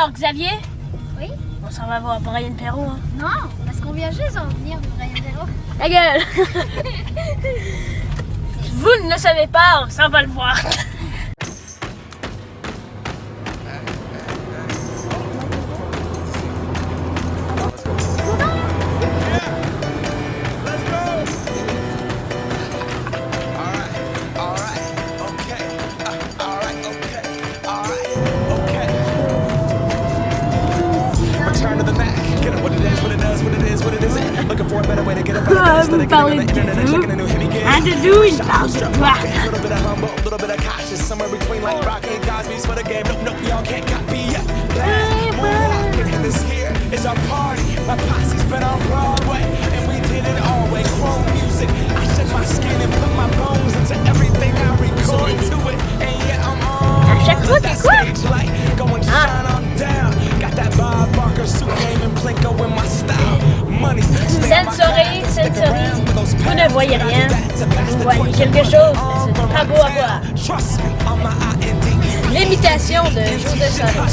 Alors, Xavier? Oui? On s'en va voir Brian Perrault, hein? Non, parce qu'on vient juste en venir de Brian Perrault. La gueule! Vous ne le savez pas, on s'en va le voir. Vous parlez de un doudou, il parle de quoi? À chaque fois, c'est quoi? Sensory, vous ne voyez rien, vous voyez quelque chose, mais c'est pas beau à voir. L'imitation de Joe de Solo.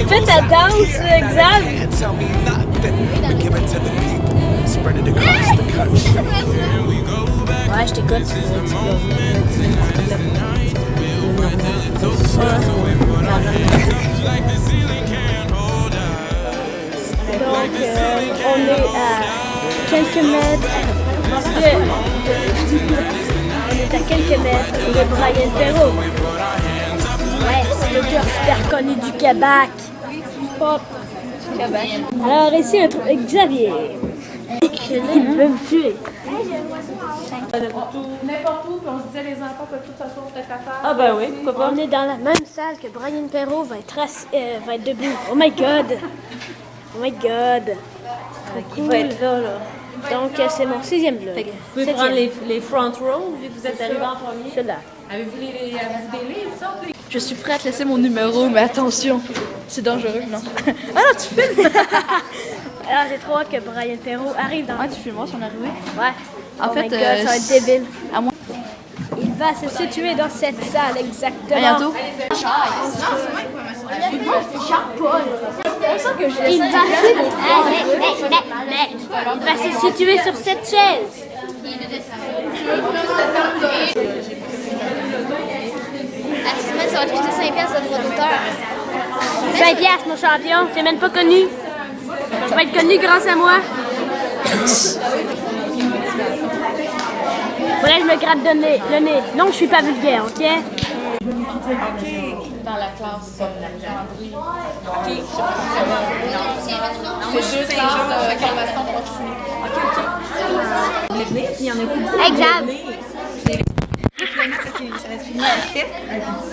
Fais ta danse, Xav. Ouais, je t'écoute. Donc, on est à quelques mètres de Brian Perrault. Ouais, c'est le cœur super connu du Québec. Pop. Alors ici, un truc avec Xavier. Il veut me tuer. N'importe où, puis on se disait les enfants peuvent tous s'asseoir peut-être à faire. Ah ben oui, pourquoi pas. On est dans la même salle que Brian Perrault va être debout. Oh my god! Oh my god! Il va être là. Donc c'est mon 6e vlog. Vous pouvez prendre les front row vu que vous êtes arrivé en premier. Celui-là. Avez-vous des livres, ça? Je suis prête à laisser mon numéro, mais attention, c'est dangereux, non? Ah non, tu filmes! Alors j'ai trop hâte que Brian Perrault arrive dans. Ah, tu filmes moi, son arrivée? Ouais. En fait, my God, ça va être débile. À moi. Il va se situer dans cette salle exactement. À bientôt. Il va se situer sur cette chaise. À la semaine, ça va te coûter 5$ de droit d'auteur. 5$ mon champion, t'es même pas connu. Tu vas être connu grâce à moi. Faudrait que je me gratte le nez. Non, je suis pas vulgaire, ok? Dans la classe. OK. C'est deux classes de formation continue. Hey, Xav. Ça va se finir à 7.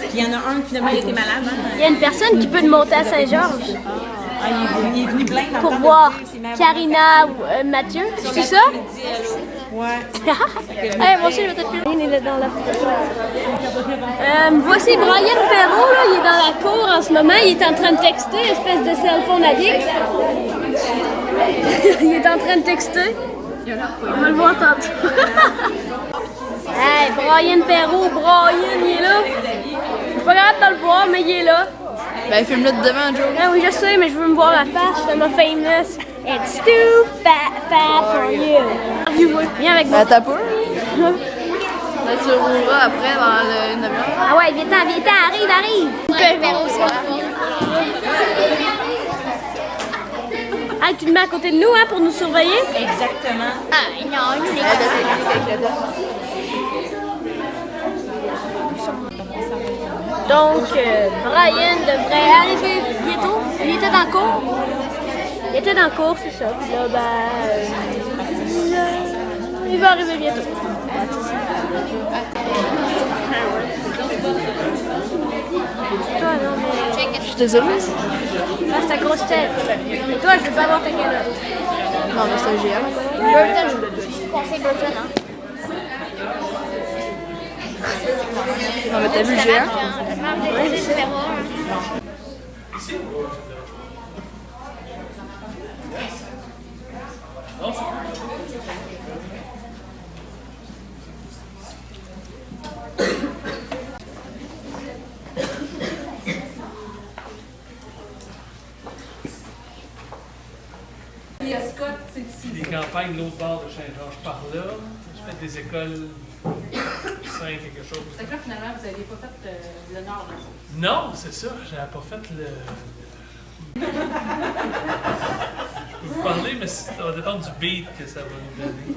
Puis il y en a un qui finalement il était malade. Il y a une personne qui peut monter à Saint-Georges Il est venu plein pour voir Karina ou Mathieu. C'est ça? Ouais. Hey, moi aussi, je vais peut-être plus. Il est dans la voici Brian Perrault, là, il est dans la cour en ce moment. Il est en train de texter, espèce de cell phone addict. Il est en train de texter. On va le voir tantôt. Hey, Brian Perrault, Brian, il est là. Je suis pas capable de le voir, mais il est là. Ben, filme-le de devant, Joe. Ah oui, je sais, mais je veux me voir la face. Je suis tellement famous. It's too fat for you. Viens avec moi. Ben, t'as peur? Ben, tu le rouleras après dans une demi-heure. Ah ouais, viens-t'en, arrive. Brian Perrault, c'est quoi? Ah, tu le mets à côté de nous, hein, pour nous surveiller? Exactement. Ah, non, il est Donc, Brian devrait arriver bientôt. Il était dans le cours. C'est ça. Puis là, il va arriver bientôt. Toi, non, mais... Je suis désolée. Ah, c'est ta grosse tête. Et toi, je veux pas voir ta calotte. Non, mais c'est un géant. Burton, je conseille Burton, hein. Non, mais t'as vu le géant? Ouais, c'est super. y a Scott, c'est ici. Des campagnes de l'autre bord de Saint-Georges par là. J'ai fait des écoles 5 quelque chose. C'est que là, finalement, vous n'aviez pas fait le nord, là. Non, c'est ça. J'avais pas fait le. Je peux vous parler, mais ça va dépendre du beat que ça va nous donner.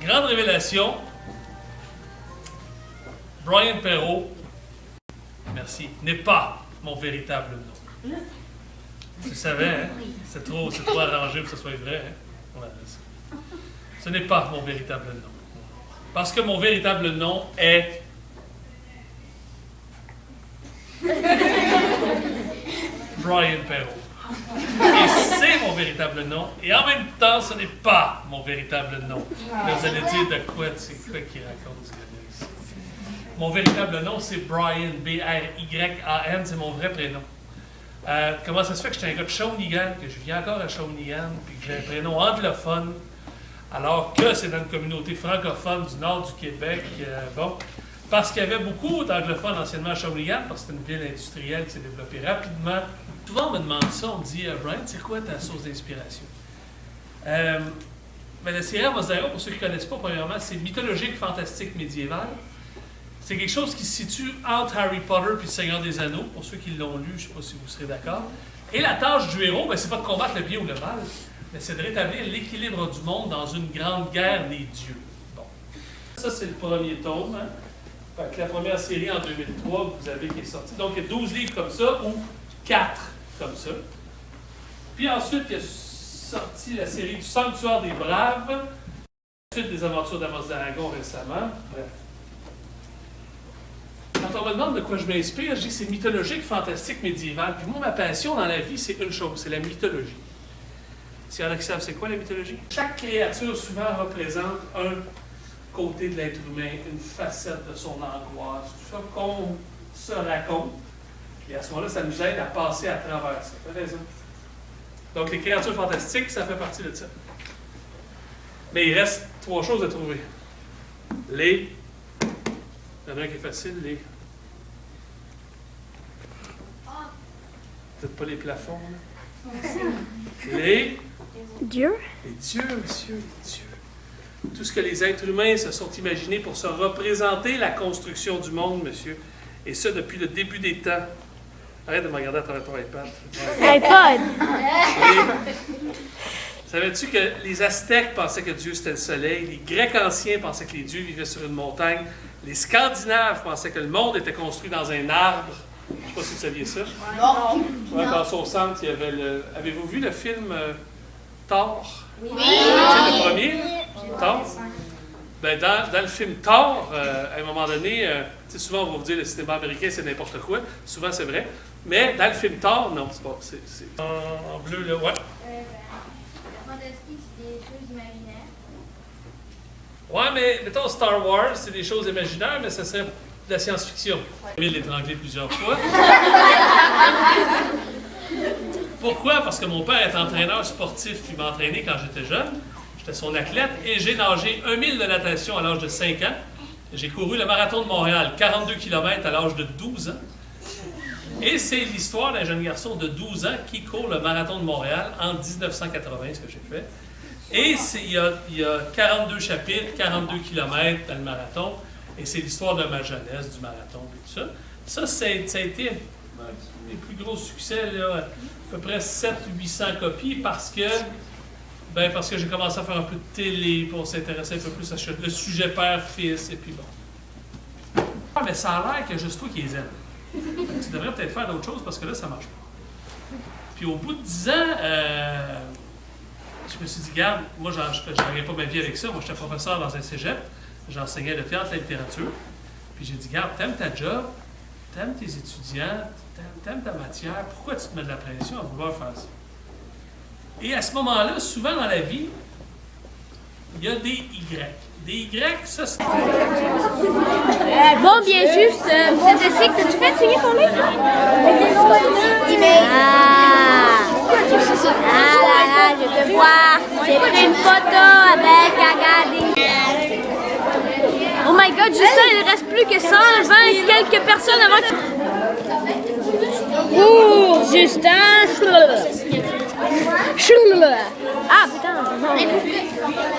Grande révélation. Brian Perrault, merci, n'est pas mon véritable nom. Tu le savais, hein? C'est trop arrangé pour que ce soit vrai. Hein? Ouais, ce n'est pas mon véritable nom. Parce que mon véritable nom est... Brian Perrault. Et c'est mon véritable nom. Et en même temps, ce n'est pas mon véritable nom. Là, vous allez dire de quoi, c'est quoi qu'il raconte ce gars-là ici. Mon véritable nom, c'est Brian, B-R-Y-A-N, c'est mon vrai prénom. Comment ça se fait que j'étais un gars de Shawinigan, que je viens encore à Shawinigan, puis que j'ai un prénom anglophone, alors que c'est dans une communauté francophone du nord du Québec, bon, parce qu'il y avait beaucoup d'anglophones anciennement à Shawinigan, parce que c'est une ville industrielle qui s'est développée rapidement. Souvent, on me demande ça, on me dit « Brian, c'est quoi ta source d'inspiration? » La série Amos d'Aéro, pour ceux qui ne connaissent pas, premièrement, c'est mythologique, fantastique, médiéval. C'est quelque chose qui se situe entre Harry Potter et le Seigneur des Anneaux. Pour ceux qui l'ont lu, je ne sais pas si vous serez d'accord. Et la tâche du héros, c'est pas de combattre le bien ou le mal, mais c'est de rétablir l'équilibre du monde dans une grande guerre des dieux. Bon. Ça, c'est le premier tome. Hein? Fait que la première série en 2003, vous avez qui est sortie. Donc, il y a 12 livres comme ça, ou 4 comme ça. Puis ensuite, il y a sorti la série du Sanctuaire des Braves. Ensuite, des aventures d'Amos d'Aragon récemment. Bref. Quand on me demande de quoi je m'inspire, je dis que c'est mythologique, fantastique, médiéval. Puis moi, ma passion dans la vie, c'est une chose, c'est la mythologie. Si on savent, c'est quoi la mythologie? Chaque créature souvent représente un côté de l'être humain, une facette de son angoisse, tout ça qu'on se raconte. Et à ce moment-là, ça nous aide à passer à travers ça. Tu as raison. Donc les créatures fantastiques, ça fait partie de ça. Mais il reste 3 choses à trouver. Les... Il y en a un qui est facile, les... Peut-être pas les plafonds, là. Les... Dieu? Les dieux, monsieur, les dieux. Tout ce que les êtres humains se sont imaginés pour se représenter la construction du monde, monsieur. Et ça, depuis le début des temps. Arrête de me regarder à travers ton iPad. iPod! Savais-tu que les Aztèques pensaient que Dieu c'était le soleil, les Grecs anciens pensaient que les dieux vivaient sur une montagne, les Scandinaves pensaient que le monde était construit dans un arbre. Je ne sais pas si vous saviez ça. Non. Ouais, dans son centre, il y avait le... Avez-vous vu le film Thor? Oui. C'est le premier? Thor? Ben, dans le film Thor, à un moment donné, souvent on va vous dire que le cinéma américain c'est n'importe quoi, souvent c'est vrai, mais dans le film Thor, non, c'est pas. C'est en bleu, là, ouais. La fantastique, c'est des choses imaginaires. Ouais, mais mettons Star Wars, c'est des choses imaginaires, mais ça serait de la science-fiction. J'ai l'étrangler plusieurs fois. Pourquoi? Parce que mon père est entraîneur sportif, puis m'a entraîné quand j'étais jeune. J'étais son athlète et j'ai nagé 1 000 de natation à l'âge de 5 ans. J'ai couru le marathon de Montréal, 42 km à l'âge de 12 ans. Et c'est l'histoire d'un jeune garçon de 12 ans qui court le marathon de Montréal en 1980, ce que j'ai fait. Et il y a 42 chapitres, 42 km dans le marathon. Et c'est l'histoire de ma jeunesse, du marathon et tout ça. Ça a été mes plus gros succès, là, à peu près 700-800 copies parce que j'ai commencé à faire un peu de télé pour s'intéresser un peu plus à le sujet père-fils, et puis bon. Ah, mais ça a l'air qu'il y a juste toi qui les aimes. Tu devrais peut-être faire d'autres choses parce que là, ça marche pas. Puis au bout de 10 ans, je me suis dit, regarde, moi, je n'arrivais pas ma vie avec ça. Moi, j'étais professeur dans un cégep. J'enseignais le théâtre et la littérature. Puis j'ai dit, regarde, t'aimes ta job, t'aimes tes étudiants, t'aimes ta matière, pourquoi tu te mets de la pression à vouloir faire ça? Et à ce moment-là, souvent dans la vie, il y a des Y. Des Y, ça c'est... Bon, bien juste, c'était ici que tu fais signer ton livre? Ah là là, je te vois. J'ai pris une photo avec Agadie. Oh my god, Justin, il ne reste plus que 120 quelques personnes avant que... Ouh, Justin! Ah putain, non.